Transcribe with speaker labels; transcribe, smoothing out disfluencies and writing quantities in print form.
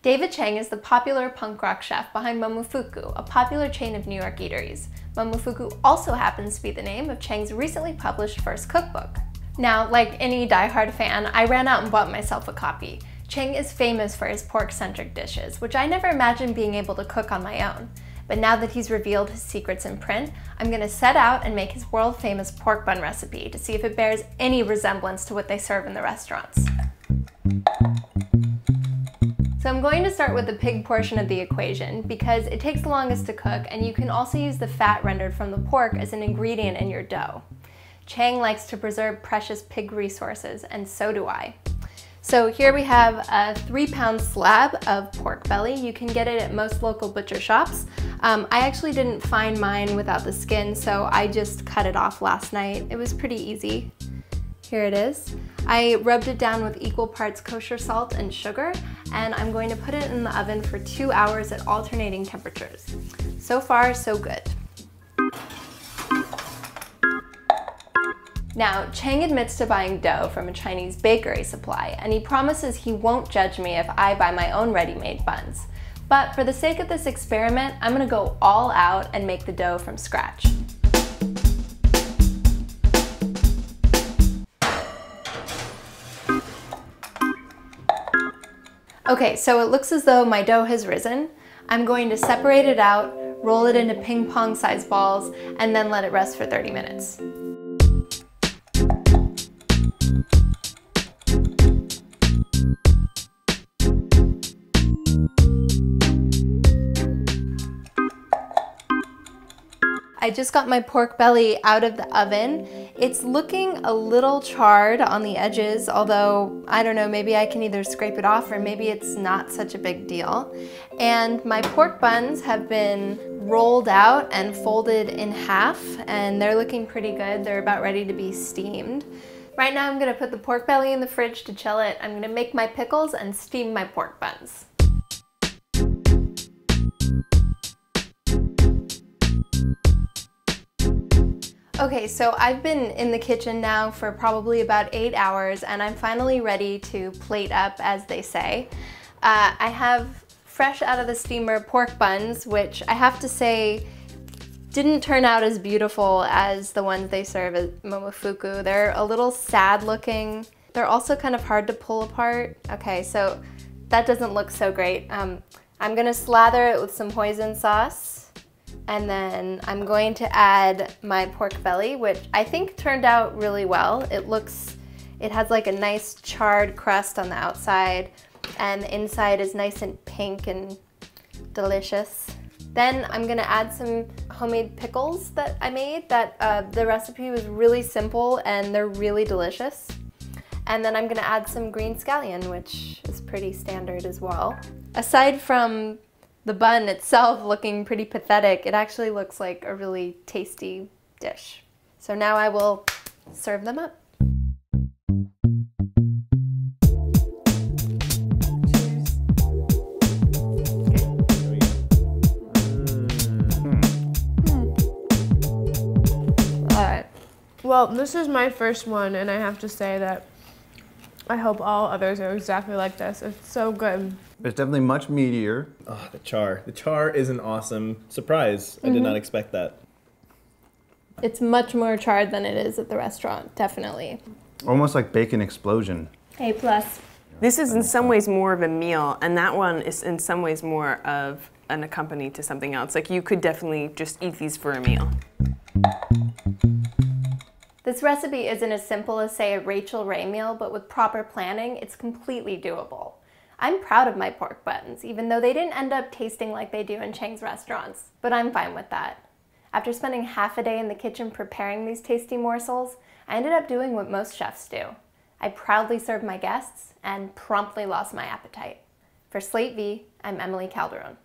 Speaker 1: David Chang is the popular punk rock chef behind Momofuku, a popular chain of New York eateries. Momofuku also happens to be the name of Chang's recently published first cookbook. Now, like any diehard fan, I ran out and bought myself a copy. Chang is famous for his pork-centric dishes, which I never imagined being able to cook on my own. But now that he's revealed his secrets in print, I'm gonna set out and make his world-famous pork bun recipe to see if it bears any resemblance to what they serve in the restaurants. So I'm going to start with the pig portion of the equation because it takes the longest to cook, and you can also use the fat rendered from the pork as an ingredient in your dough. Chang likes to preserve precious pig resources, and so do I. So here we have a 3-pound slab of pork belly. You can get it at most local butcher shops. I actually didn't find mine without the skin, so I just cut it off last night. It was pretty easy. Here it is. I rubbed it down with equal parts kosher salt and sugar, and I'm going to put it in the oven for 2 hours at alternating temperatures. So far, so good. Now, Chang admits to buying dough from a Chinese bakery supply, and he promises he won't judge me if I buy my own ready-made buns. But for the sake of this experiment, I'm gonna go all out and make the dough from scratch. Okay, so it looks as though my dough has risen. I'm going to separate it out, roll it into ping pong sized balls, and then let it rest for 30 minutes. I just got my pork belly out of the oven. It's looking a little charred on the edges, although I don't know, maybe I can either scrape it off or maybe it's not such a big deal. And my pork buns have been rolled out and folded in half, and they're looking pretty good. They're about ready to be steamed. Right now I'm gonna put the pork belly in the fridge to chill it. I'm gonna make my pickles and steam my pork buns. Okay, so I've been in the kitchen now for probably about 8 hours, and I'm finally ready to plate up, as they say. I have fresh out of the steamer pork buns, which I have to say didn't turn out as beautiful as the ones they serve at Momofuku. They're a little sad looking. They're also kind of hard to pull apart. Okay, so that doesn't look so great. I'm gonna slather it with some hoisin sauce. And then I'm going to add my pork belly, which I think turned out really well. It has like a nice charred crust on the outside, and the inside is nice and pink and delicious. Then I'm gonna add some homemade pickles that I made. The recipe was really simple and they're really delicious. And then I'm gonna add some green scallion, which is pretty standard as well. Aside from the bun itself looking pretty pathetic, it actually looks like a really tasty dish. So now I will serve them up. Alright.
Speaker 2: Well, this is my first one, and I have to say that I hope all others are exactly like this. It's so good.
Speaker 3: It's definitely much meatier.
Speaker 4: Oh, the char. The char is an awesome surprise. I did not expect that.
Speaker 1: It's much more charred than it is at the restaurant, definitely.
Speaker 3: Almost like bacon explosion.
Speaker 1: A+.
Speaker 5: This is in some ways more of a meal, and that one is in some ways more of an accompaniment to something else. Like, you could definitely just eat these for a meal.
Speaker 1: This recipe isn't as simple as, say, a Rachel Ray meal, but with proper planning, it's completely doable. I'm proud of my pork buns, even though they didn't end up tasting like they do in Chang's restaurants, but I'm fine with that. After spending half a day in the kitchen preparing these tasty morsels, I ended up doing what most chefs do. I proudly served my guests and promptly lost my appetite. For Slate V, I'm Emily Calderone.